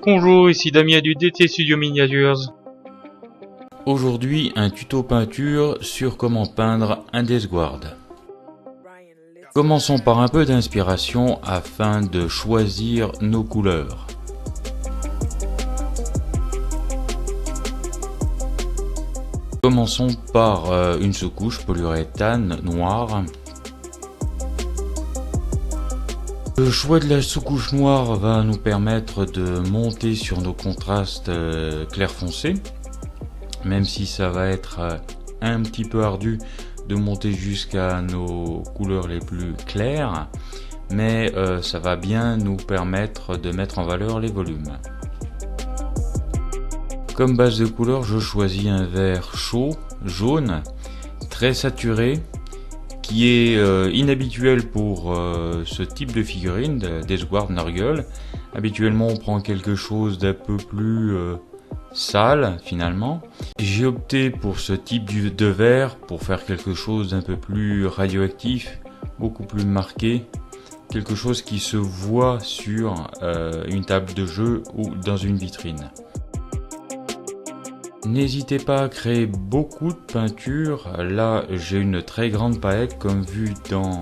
Bonjour, ici Damien du DT Studio Miniatures. Aujourd'hui, un tuto peinture sur comment peindre un Death Guard. Commençons par un peu d'inspiration afin de choisir nos couleurs. Commençons par une sous-couche polyuréthane noire. Le choix de la sous-couche noire va nous permettre de monter sur nos contrastes clair foncé, même si ça va être un petit peu ardu de monter jusqu'à nos couleurs les plus claires, mais ça va bien nous permettre de mettre en valeur les volumes. Comme base de couleur, je choisis un vert chaud, jaune, très saturé, qui est inhabituel pour ce type de figurine, Death Guard Nurgle. Habituellement, on prend quelque chose d'un peu plus sale finalement. J'ai opté pour ce type de vert pour faire quelque chose d'un peu plus radioactif, beaucoup plus marqué, quelque chose qui se voit sur une table de jeu ou dans une vitrine. N'hésitez pas à créer beaucoup de peintures. Là, j'ai une très grande palette comme vu dans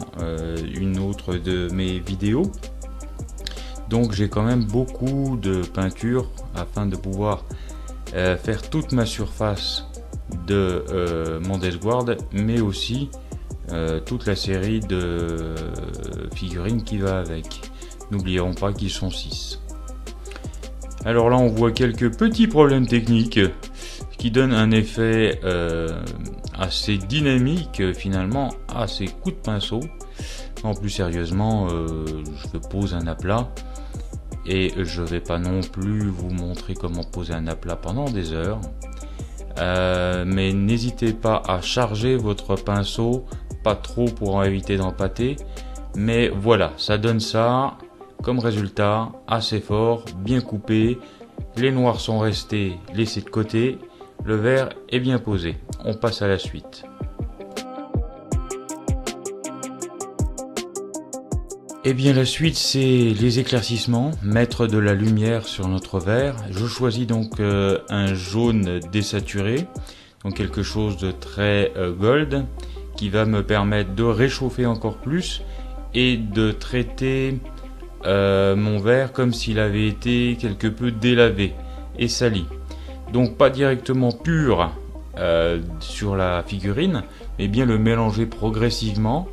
une autre de mes vidéos. Donc j'ai quand même beaucoup de peintures afin de pouvoir faire toute ma surface de mon Death Guard, mais aussi toute la série de figurines qui va avec. N'oublions pas qu'ils sont 6. Alors là, on voit quelques petits problèmes techniques qui donnent un effet assez dynamique finalement à ces coups de pinceau. En plus sérieusement, je pose un aplat et je vais pas non plus vous montrer comment poser un aplat pendant des heures, mais n'hésitez pas à charger votre pinceau, pas trop pour en éviter d'empâter, mais voilà, ça donne ça comme résultat, assez fort, bien coupé, les noirs sont restés laissés de côté, le vert est bien posé. On passe à la suite. Et bien la suite, c'est les éclaircissements, mettre de la lumière sur notre vert. Je choisis donc un jaune désaturé, donc quelque chose de très gold, qui va me permettre de réchauffer encore plus et de traiter mon vert comme s'il avait été quelque peu délavé et sali. Donc pas directement pur sur la figurine, mais bien le mélanger progressivement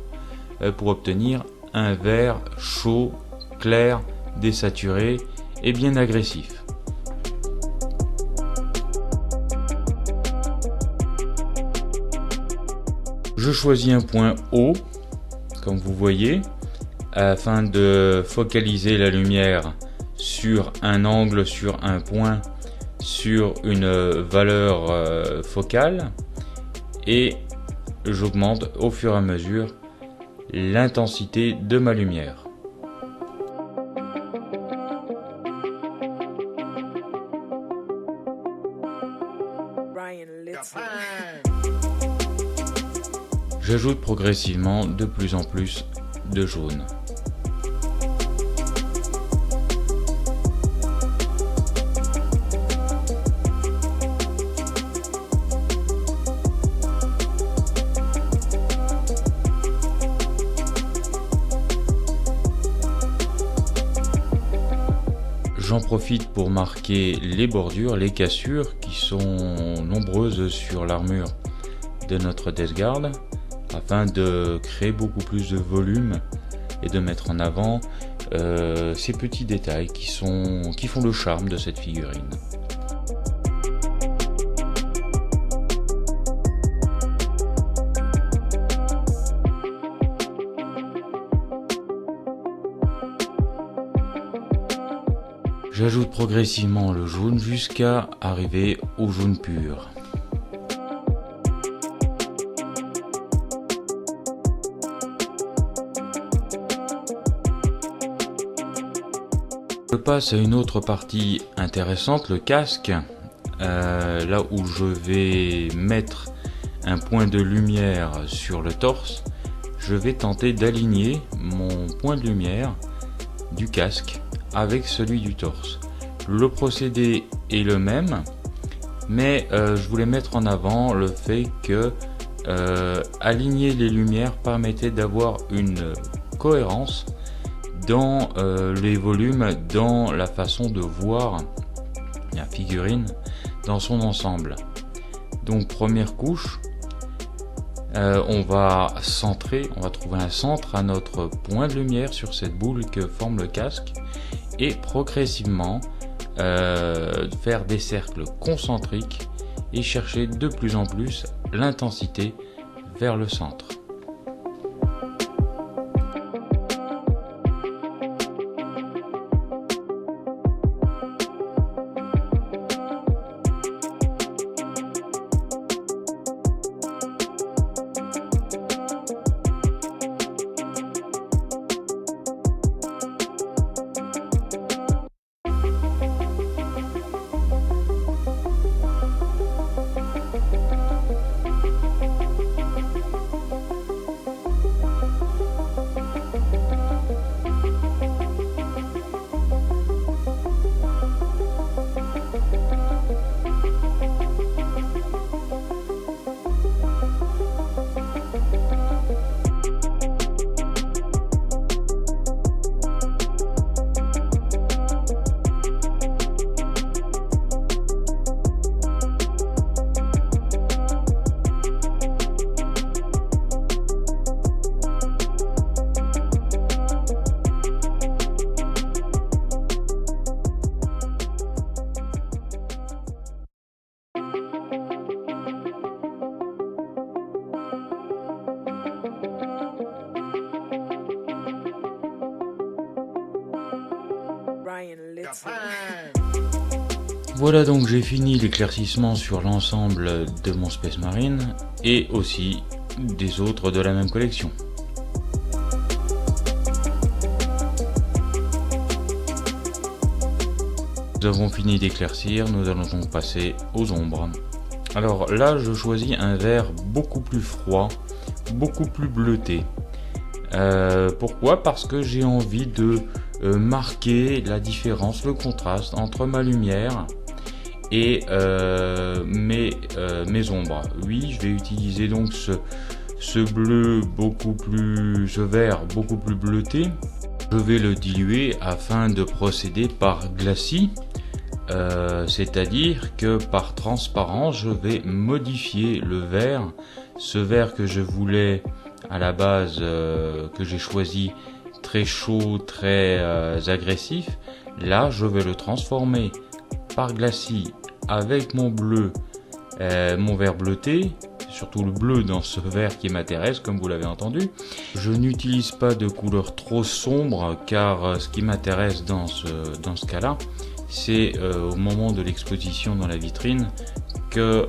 pour obtenir un vert chaud, clair, désaturé et bien agressif. Je choisis un point haut, comme vous voyez, afin de focaliser la lumière sur un angle, sur un point, sur une valeur focale, et j'augmente au fur et à mesure l'intensité de ma lumière. J'ajoute progressivement de plus en plus de jaune. J'en profite pour marquer les bordures, les cassures qui sont nombreuses sur l'armure de notre Death Guard afin de créer beaucoup plus de volume et de mettre en avant ces petits détails qui font le charme de cette figurine. J'ajoute progressivement le jaune jusqu'à arriver au jaune pur. Je passe à une autre partie intéressante, le casque, là où je vais mettre un point de lumière sur le torse. Je vais tenter d'aligner mon point de lumière du casque avec celui du torse. Le procédé est le même, mais je voulais mettre en avant le fait que aligner les lumières permettait d'avoir une cohérence dans les volumes, dans la façon de voir la figurine dans son ensemble. Donc première couche, on va centrer, on va trouver un centre à notre point de lumière sur cette boule que forme le casque et progressivement faire des cercles concentriques et chercher de plus en plus l'intensité vers le centre. Voilà, donc j'ai fini l'éclaircissement sur l'ensemble de mon Space Marine et aussi des autres de la même collection. Nous avons fini d'éclaircir, nous allons donc passer aux ombres. Alors là, je choisis un vert beaucoup plus froid, beaucoup plus bleuté. Pourquoi? Parce que j'ai envie de marquer la différence, le contraste entre ma lumière et mes ombres. Oui, je vais utiliser donc ce bleu beaucoup plus, ce vert beaucoup plus bleuté. Je vais le diluer afin de procéder par glacis, c'est-à-dire que par transparence, je vais modifier le vert. Ce vert que je voulais à la base, que j'ai choisi très chaud, très agressif, là je vais le transformer par glacis avec mon bleu, mon vert bleuté, surtout le bleu dans ce vert qui m'intéresse comme vous l'avez entendu. Je n'utilise pas de couleur trop sombre car ce qui m'intéresse dans ce cas-là, c'est au moment de l'exposition dans la vitrine que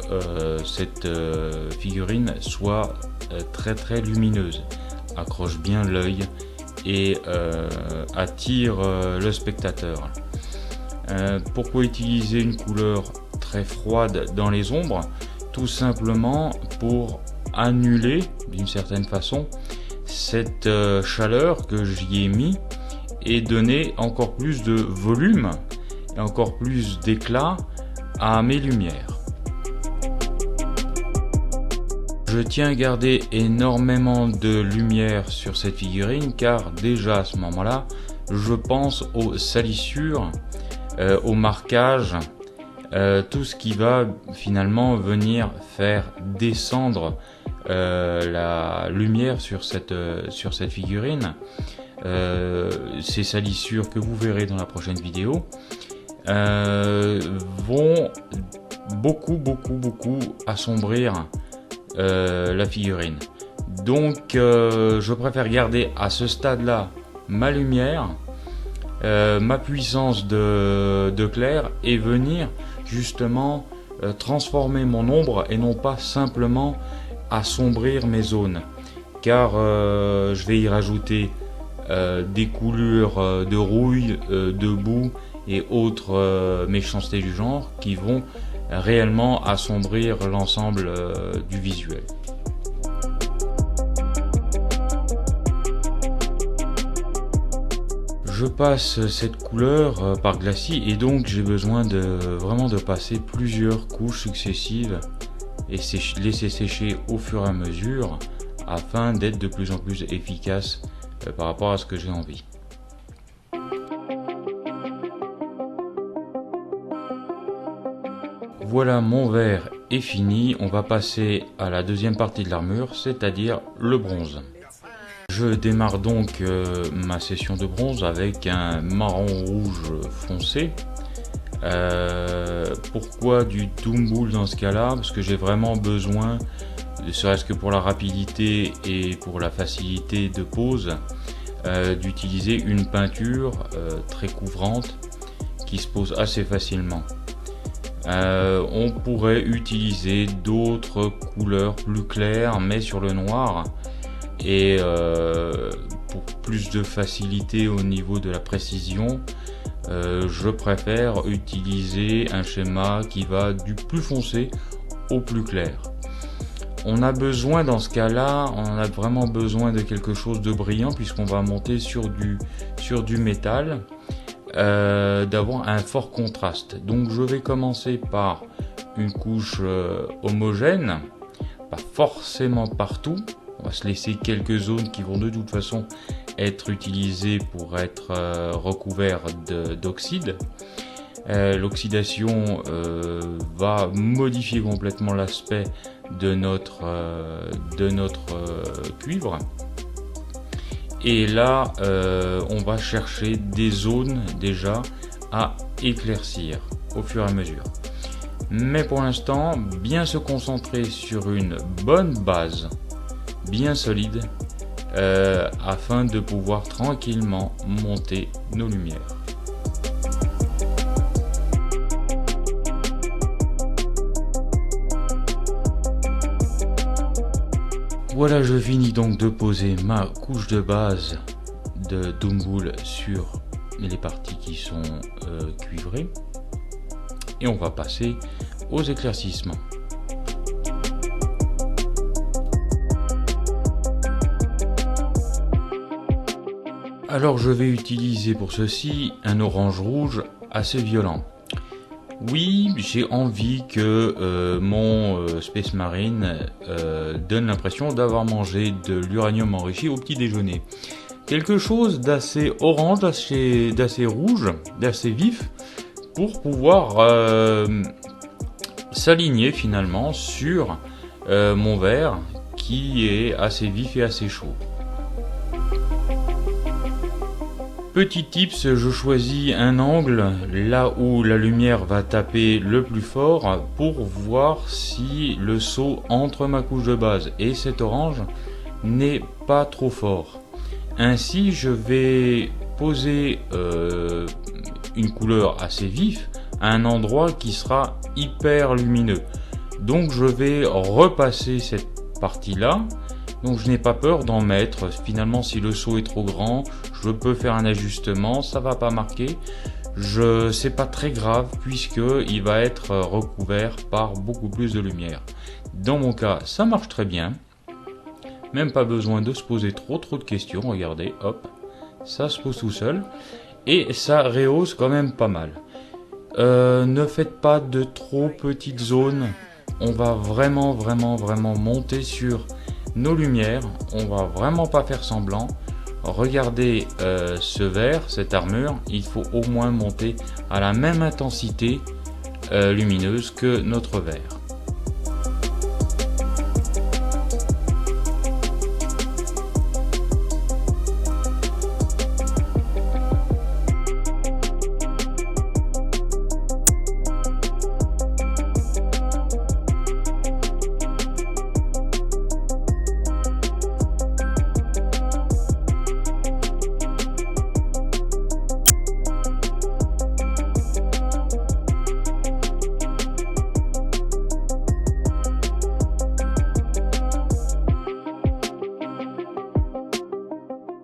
cette figurine soit très lumineuse, accroche bien l'œil et attire le spectateur. Pourquoi utiliser une couleur très froide dans les ombres? Tout simplement pour annuler d'une certaine façon cette chaleur que j'y ai mis et donner encore plus de volume et encore plus d'éclat à mes lumières. Je tiens à garder énormément de lumière sur cette figurine car déjà à ce moment-là, je pense aux salissures, au marquage, tout ce qui va finalement venir faire descendre la lumière sur cette figurine. Ces salissures que vous verrez dans la prochaine vidéo vont beaucoup assombrir la figurine. Donc je préfère garder à ce stade-là ma lumière, ma puissance de clair et venir justement transformer mon ombre et non pas simplement assombrir mes zones, car je vais y rajouter des coulures de rouille, de boue et autres méchancetés du genre qui vont réellement assombrir l'ensemble du visuel. Je je passe cette couleur par glacis et donc j'ai besoin vraiment de passer plusieurs couches successives et laisser sécher au fur et à mesure afin d'être de plus en plus efficace par rapport à ce que j'ai envie. Voilà, mon verre est fini, on va passer à la deuxième partie de l'armure, c'est-à-dire le bronze. Je démarre donc ma session de bronze avec un marron rouge foncé. Pourquoi du Doom Bull dans ce cas-là? Parce que j'ai vraiment besoin, ne serait-ce que pour la rapidité et pour la facilité de pose, d'utiliser une peinture très couvrante qui se pose assez facilement. On pourrait utiliser d'autres couleurs plus claires mais sur le noir et pour plus de facilité au niveau de la précision, je préfère utiliser un schéma qui va du plus foncé au plus clair. On a besoin dans ce cas-là, on a vraiment besoin de quelque chose de brillant puisqu'on va monter sur du métal. D'avoir un fort contraste. Donc je vais commencer par une couche homogène, pas forcément partout. On va se laisser quelques zones qui vont de toute façon être utilisées pour être recouverts d'oxyde. L'oxydation va modifier complètement l'aspect de notre cuivre. Et là, on va chercher des zones déjà à éclaircir au fur et à mesure. Mais pour l'instant, bien se concentrer sur une bonne base, bien solide, afin de pouvoir tranquillement monter nos lumières. Voilà, je finis donc de poser ma couche de base de Doom Bull sur les parties qui sont cuivrées. Et on va passer aux éclaircissements. Alors je vais utiliser pour ceci un orange rouge assez violent. Oui, j'ai envie que mon Space Marine donne l'impression d'avoir mangé de l'uranium enrichi au petit déjeuner. Quelque chose d'assez orange, d'assez rouge, d'assez vif pour pouvoir s'aligner finalement sur mon verre qui est assez vif et assez chaud. Petit tips, je choisis un angle là où la lumière va taper le plus fort pour voir si le seau entre ma couche de base et cet orange n'est pas trop fort. Ainsi, je vais poser une couleur assez vive à un endroit qui sera hyper lumineux. Donc je vais repasser cette partie-là. Donc je n'ai pas peur d'en mettre. Finalement, si le seau est trop grand, je peux faire un ajustement, ça va pas marquer. C'est pas très grave puisque il va être recouvert par beaucoup plus de lumière. Dans mon cas, ça marche très bien. Même pas besoin de se poser trop de questions. Regardez, hop, ça se pose tout seul et ça rehausse quand même pas mal. Ne faites pas de trop petites zones. On va vraiment monter sur nos lumières, on va vraiment pas faire semblant. Regardez ce verre, cette armure, il faut au moins monter à la même intensité lumineuse que notre verre.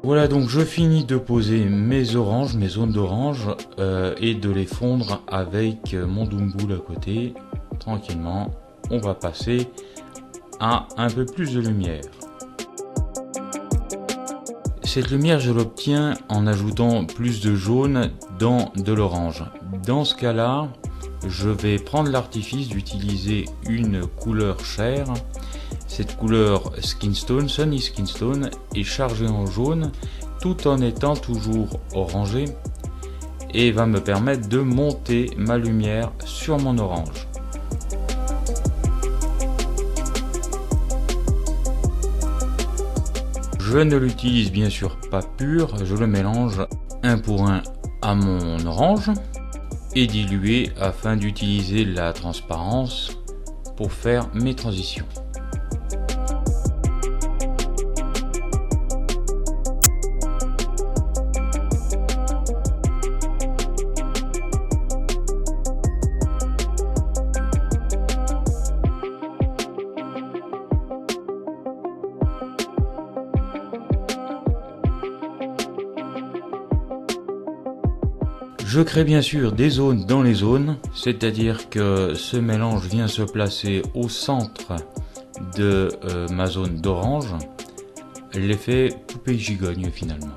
Voilà, donc je finis de poser mes oranges, mes zones d'orange et de les fondre avec mon Doom Bull à côté. Tranquillement, on va passer à un peu plus de lumière. Cette lumière, je l'obtiens en ajoutant plus de jaune dans de l'orange. Dans ce cas-là, je vais prendre l'artifice d'utiliser une couleur chair. Cette couleur Skinstone, Sunny Skinstone, est chargée en jaune tout en étant toujours orangé et va me permettre de monter ma lumière sur mon orange. Je ne l'utilise bien sûr pas pur, je le mélange un pour un à mon orange et dilué afin d'utiliser la transparence pour faire mes transitions. Je crée bien sûr des zones dans les zones, c'est-à-dire que ce mélange vient se placer au centre de ma zone d'orange. L'effet poupée gigogne finalement.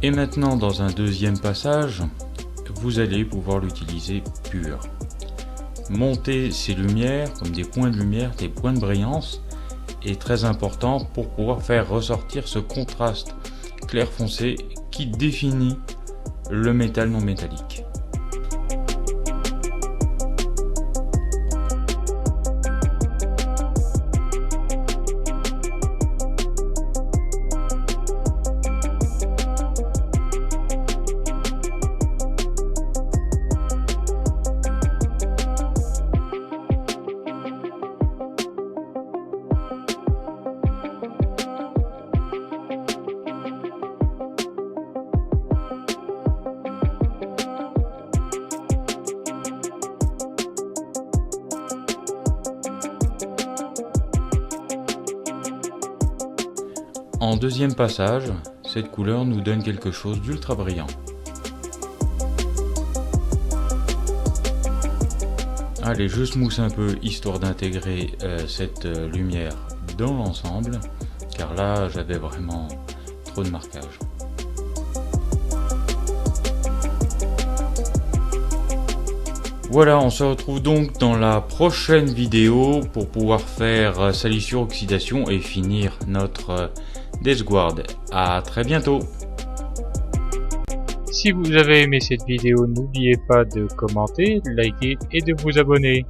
Et maintenant, dans un deuxième passage, vous allez pouvoir l'utiliser pur. Monter ces lumières comme des points de lumière, des points de brillance est très important pour pouvoir faire ressortir ce contraste clair foncé qui définit le métal non métallique. En deuxième passage, cette couleur nous donne quelque chose d'ultra brillant. Allez, je smooth un peu histoire d'intégrer cette lumière dans l'ensemble, car là j'avais vraiment trop de marquage. Voilà, on se retrouve donc dans la prochaine vidéo pour pouvoir faire salissure, oxydation et finir notre Death Guard. À très bientôt. Si vous avez aimé cette vidéo, n'oubliez pas de commenter, liker et de vous abonner.